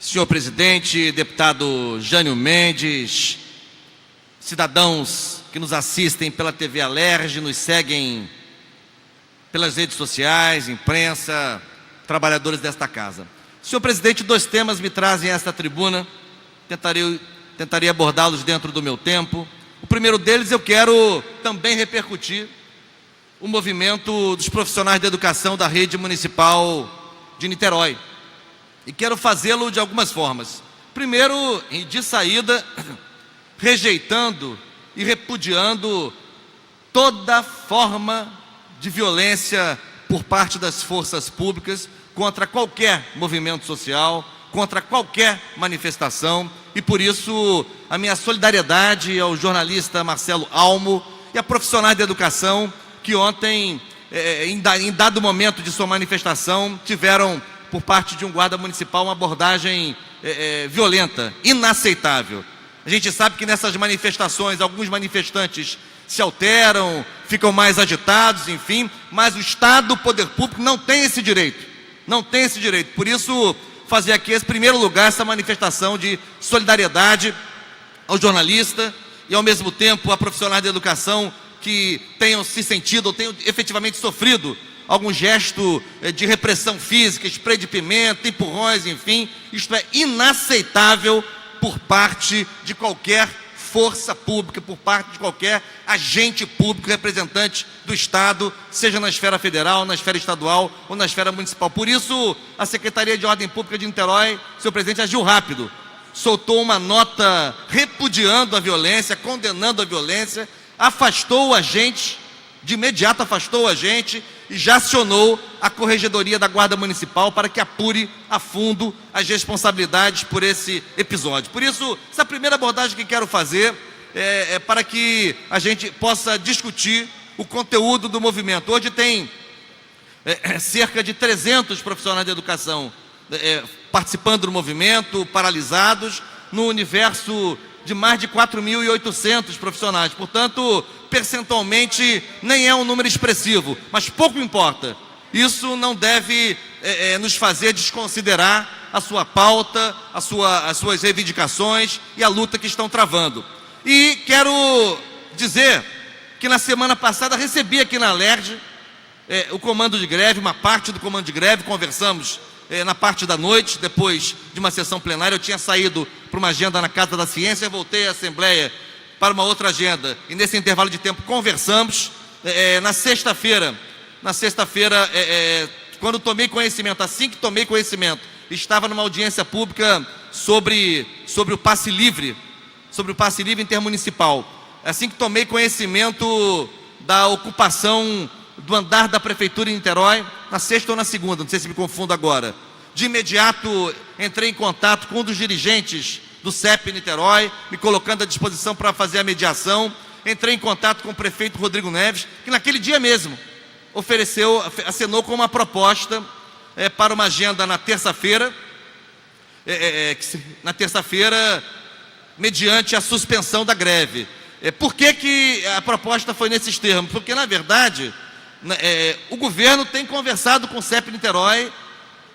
Senhor presidente, deputado Jânio Mendes, cidadãos que nos assistem pela TV Alerj, nos seguem pelas redes sociais, imprensa, trabalhadores desta casa. Senhor presidente, 2 temas me trazem a esta tribuna, tentarei abordá-los dentro do meu tempo. O primeiro deles, eu quero também repercutir o movimento dos profissionais da educação da rede municipal de Niterói. E quero fazê-lo de algumas formas. Primeiro, de saída, rejeitando e repudiando toda forma de violência por parte das forças públicas contra qualquer movimento social, contra qualquer manifestação. E por isso, a minha solidariedade ao jornalista Marcelo Almo e a profissionais da educação que ontem, em dado momento de sua manifestação, tiveram, por parte de um guarda municipal, uma abordagem violenta, inaceitável. A gente sabe que nessas manifestações, alguns manifestantes se alteram, ficam mais agitados, enfim, mas o Estado, o poder público, não tem esse direito. Não tem esse direito. Por isso, fazer aqui, em primeiro lugar, essa manifestação de solidariedade ao jornalista e, ao mesmo tempo, a profissionais da educação que tenham se sentido ou tenham efetivamente sofrido algum gesto de repressão física, spray de pimenta, empurrões, enfim. Isto é inaceitável por parte de qualquer força pública, por parte de qualquer agente público representante do Estado, seja na esfera federal, na esfera estadual ou na esfera municipal. Por isso, a Secretaria de Ordem Pública de Niterói, senhor presidente, agiu rápido, soltou uma nota repudiando a violência, condenando a violência, afastou o agente, de imediato afastou o agente e já acionou a Corregedoria da Guarda Municipal para que apure a fundo as responsabilidades por esse episódio. Por isso, essa primeira abordagem que quero fazer é para que a gente possa discutir o conteúdo do movimento. Hoje tem cerca de 300 profissionais de educação participando do movimento, paralisados, no universo de mais de 4.800 profissionais. Portanto, percentualmente, nem é um número expressivo, mas pouco importa. Isso não deve nos fazer desconsiderar a sua pauta, as suas reivindicações e a luta que estão travando. E quero dizer que na semana passada recebi aqui na Alerj o comando de greve, uma parte do comando de greve, conversamos na parte da noite, depois de uma sessão plenária. Eu tinha saído para uma agenda na Casa da Ciência, voltei à Assembleia para uma outra agenda, e nesse intervalo de tempo conversamos. Na sexta-feira, quando tomei conhecimento, assim que tomei conhecimento, estava numa audiência pública sobre o passe livre, intermunicipal. Assim que tomei conhecimento da ocupação do andar da Prefeitura em Niterói, na sexta ou na segunda, não sei se me confundo agora, de imediato entrei em contato com um dos dirigentes do CEP Niterói, me colocando à disposição para fazer a mediação. Entrei em contato com o prefeito Rodrigo Neves, que naquele dia mesmo acenou com uma proposta para uma agenda na terça-feira, mediante a suspensão da greve. Por que a proposta foi nesses termos? Porque, na verdade, o governo tem conversado com o CEP Niterói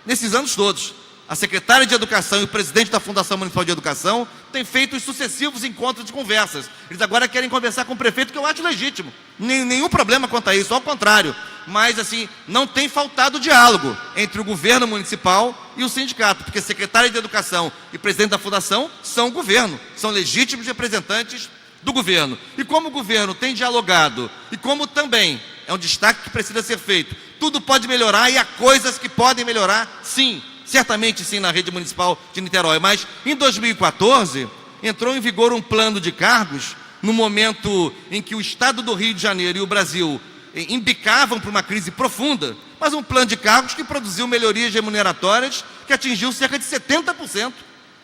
nesses anos todos. A secretária de Educação e o presidente da Fundação Municipal de Educação têm feito os sucessivos encontros de conversas. Eles agora querem conversar com o prefeito, que eu acho legítimo. Nenhum problema quanto a isso, ao contrário. Mas, assim, não tem faltado diálogo entre o governo municipal e o sindicato, porque a secretária de Educação e o presidente da Fundação são o governo, são legítimos representantes do governo. E como o governo tem dialogado, e como também é um destaque que precisa ser feito, tudo pode melhorar e há coisas que podem melhorar, sim. Certamente sim, na rede municipal de Niterói. Mas em 2014 entrou em vigor um plano de cargos, no momento em que o Estado do Rio de Janeiro e o Brasil embicavam para uma crise profunda, mas um plano de cargos que produziu melhorias remuneratórias que atingiu cerca de 70%.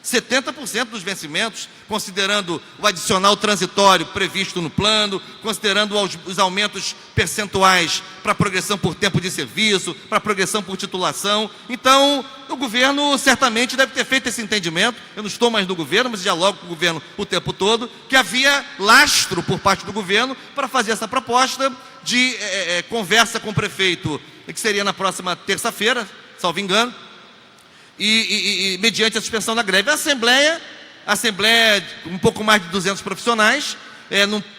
70% dos vencimentos, considerando o adicional transitório previsto no plano, considerando os aumentos percentuais para progressão por tempo de serviço, para progressão por titulação. Então, o governo certamente deve ter feito esse entendimento. Eu não estou mais no governo, mas dialogo com o governo o tempo todo, que havia lastro por parte do governo para fazer essa proposta de conversa com o prefeito, que seria na próxima terça-feira, salvo engano. e mediante a suspensão da greve. A Assembleia, um pouco mais de 200 profissionais,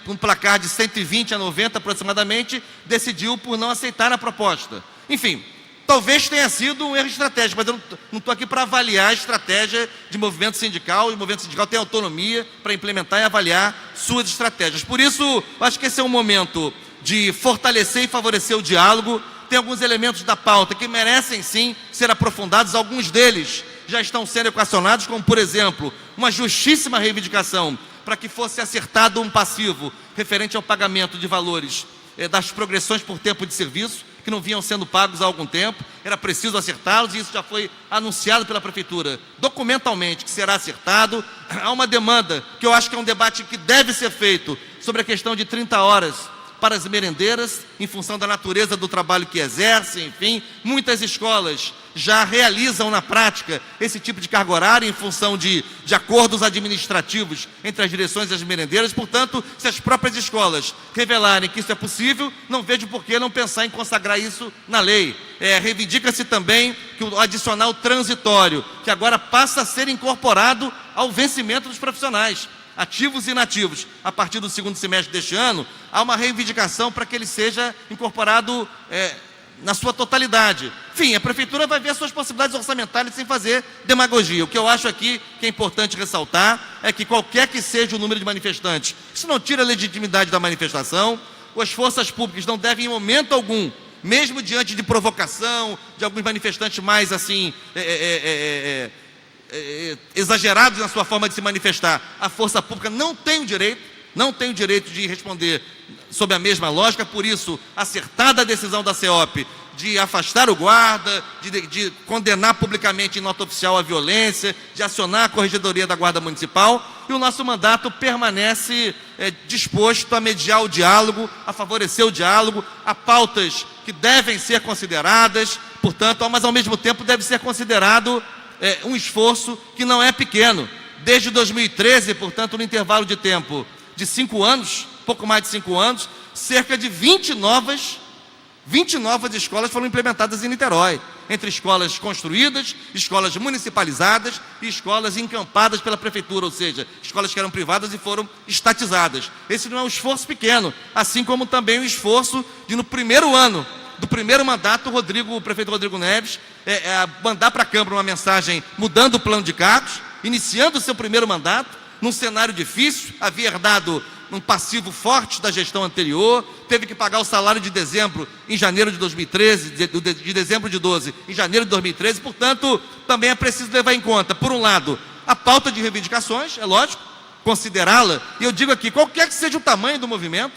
num placar de 120 a 90 aproximadamente, decidiu por não aceitar a proposta. Enfim, talvez tenha sido um erro estratégico, mas eu não estou aqui para avaliar a estratégia de movimento sindical. O movimento sindical tem autonomia para implementar e avaliar suas estratégias. Por isso, acho que esse é um momento de fortalecer e favorecer o diálogo. Tem alguns elementos da pauta que merecem sim ser aprofundados, alguns deles já estão sendo equacionados, como por exemplo, uma justíssima reivindicação para que fosse acertado um passivo referente ao pagamento de valores das progressões por tempo de serviço, que não vinham sendo pagos há algum tempo. Era preciso acertá-los, e isso já foi anunciado pela Prefeitura documentalmente, que será acertado. Há uma demanda, que eu acho que é um debate que deve ser feito, sobre a questão de 30 horas para as merendeiras, em função da natureza do trabalho que exercem. Enfim, muitas escolas já realizam na prática esse tipo de carga horária em função de acordos administrativos entre as direções e as merendeiras. Portanto, se as próprias escolas revelarem que isso é possível, não vejo por que não pensar em consagrar isso na lei. Reivindica-se também que o adicional transitório, que agora passa a ser incorporado ao vencimento dos profissionais, ativos e inativos, a partir do segundo semestre deste ano, há uma reivindicação para que ele seja incorporado na sua totalidade. Enfim, a Prefeitura vai ver as suas possibilidades orçamentárias sem fazer demagogia. O que eu acho aqui que é importante ressaltar é que qualquer que seja o número de manifestantes, isso não tira a legitimidade da manifestação. As forças públicas não devem, em momento algum, mesmo diante de provocação, de alguns manifestantes mais assim, exagerados na sua forma de se manifestar, a força pública não tem o direito de responder sob a mesma lógica. Por isso, acertada a decisão da CEOP de afastar o guarda, de condenar publicamente em nota oficial a violência, de acionar a Corregedoria da Guarda Municipal, e o nosso mandato permanece disposto a mediar o diálogo, a favorecer o diálogo. Há pautas que devem ser consideradas, portanto, mas ao mesmo tempo deve ser considerado um esforço que não é pequeno. Desde 2013, portanto, no intervalo de tempo de 5 anos, pouco mais de 5 anos, cerca de 20 novas escolas foram implementadas em Niterói, entre escolas construídas, escolas municipalizadas e escolas encampadas pela Prefeitura, ou seja, escolas que eram privadas e foram estatizadas. Esse não é um esforço pequeno, assim como também o esforço de, no primeiro ano do primeiro mandato, o prefeito Rodrigo Neves mandar para a Câmara uma mensagem mudando o plano de cargos, iniciando o seu primeiro mandato, num cenário difícil. Havia herdado um passivo forte da gestão anterior, teve que pagar o salário de dezembro em janeiro de 2013, de dezembro de 12 em janeiro de 2013, portanto, também é preciso levar em conta, por um lado, a pauta de reivindicações, é lógico, considerá-la, e eu digo aqui, qualquer que seja o tamanho do movimento,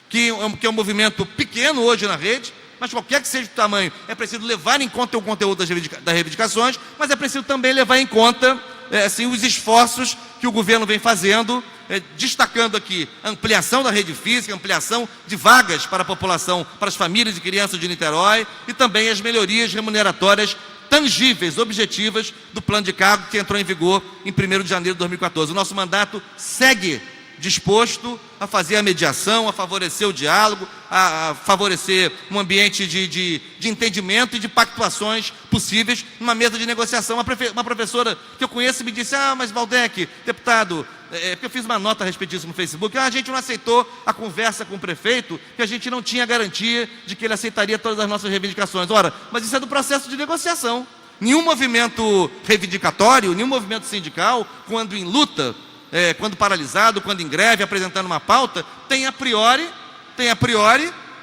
que é um movimento pequeno hoje na rede, mas qualquer que seja o tamanho, é preciso levar em conta o conteúdo das reivindicações, mas é preciso também levar em conta os esforços que o governo vem fazendo, destacando aqui a ampliação da rede física, ampliação de vagas para a população, para as famílias e crianças de Niterói, e também as melhorias remuneratórias tangíveis, objetivas, do plano de cargo que entrou em vigor em 1º de janeiro de 2014. O nosso mandato segue disposto a fazer a mediação, a favorecer o diálogo, a favorecer um ambiente de entendimento e de pactuações possíveis numa mesa de negociação. Uma professora que eu conheço me disse: mas Valdec, deputado, porque eu fiz uma nota a respeito disso no Facebook, a gente não aceitou a conversa com o prefeito, que a gente não tinha garantia de que ele aceitaria todas as nossas reivindicações. Ora, mas isso é do processo de negociação. Nenhum movimento reivindicatório, nenhum movimento sindical, quando em luta, quando paralisado, quando em greve, apresentando uma pauta, tem a priori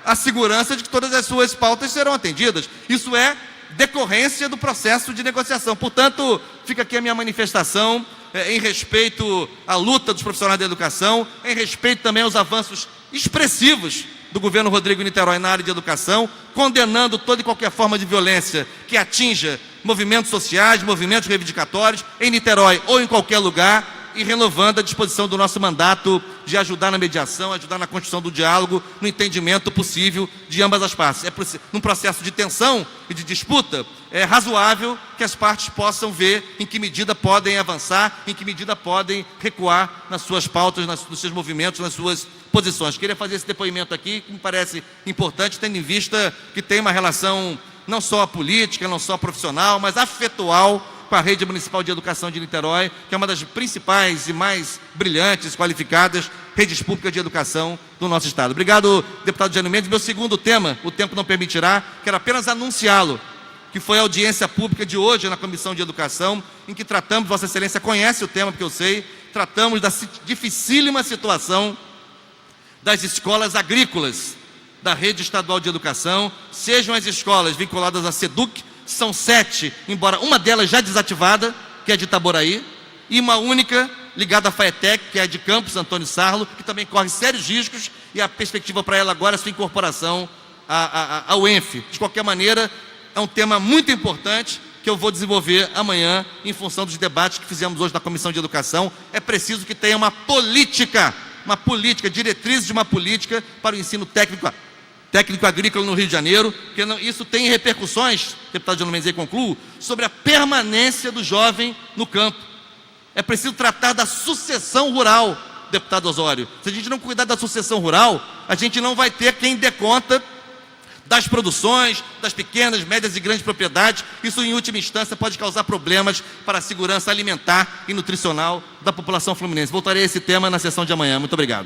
a segurança de que todas as suas pautas serão atendidas. Isso é decorrência do processo de negociação. Portanto, fica aqui a minha manifestação em respeito à luta dos profissionais da educação, em respeito também aos avanços expressivos do governo Rodrigo Niterói na área de educação, condenando toda e qualquer forma de violência que atinja movimentos sociais, movimentos reivindicatórios em Niterói ou em qualquer lugar, e renovando a disposição do nosso mandato de ajudar na mediação, ajudar na construção do diálogo, no entendimento possível de ambas as partes. Num processo de tensão e de disputa, é razoável que as partes possam ver em que medida podem avançar, em que medida podem recuar nas suas pautas, nos seus movimentos, nas suas posições. Queria fazer esse depoimento aqui, que me parece importante, tendo em vista que tem uma relação não só política, não só profissional, mas afetual com a Rede Municipal de Educação de Niterói, que é uma das principais e mais brilhantes, qualificadas redes públicas de educação do nosso estado. Obrigado, deputado Jânio Mendes. Meu segundo tema, o tempo não permitirá, quero apenas anunciá-lo, que foi a audiência pública de hoje na Comissão de Educação, em que tratamos, Vossa Excelência conhece o tema, porque eu sei, tratamos da dificílima situação das escolas agrícolas da Rede Estadual de Educação, sejam as escolas vinculadas à SEDUC, são 7, embora uma delas já desativada, que é de Itaboraí, e uma única ligada à FAETEC, que é de Campos Antônio Sarlo, que também corre sérios riscos, e a perspectiva para ela agora é a sua incorporação ao ENF. De qualquer maneira, é um tema muito importante que eu vou desenvolver amanhã em função dos debates que fizemos hoje na Comissão de Educação. É preciso que tenha uma política, diretrizes de uma política para o ensino técnico agrícola no Rio de Janeiro, porque isso tem repercussões, deputado Jânio Mendes, concluo, sobre a permanência do jovem no campo. É preciso tratar da sucessão rural, deputado Osório. Se a gente não cuidar da sucessão rural, a gente não vai ter quem dê conta das produções, das pequenas, médias e grandes propriedades. Isso, em última instância, pode causar problemas para a segurança alimentar e nutricional da população fluminense. Voltarei a esse tema na sessão de amanhã. Muito obrigado.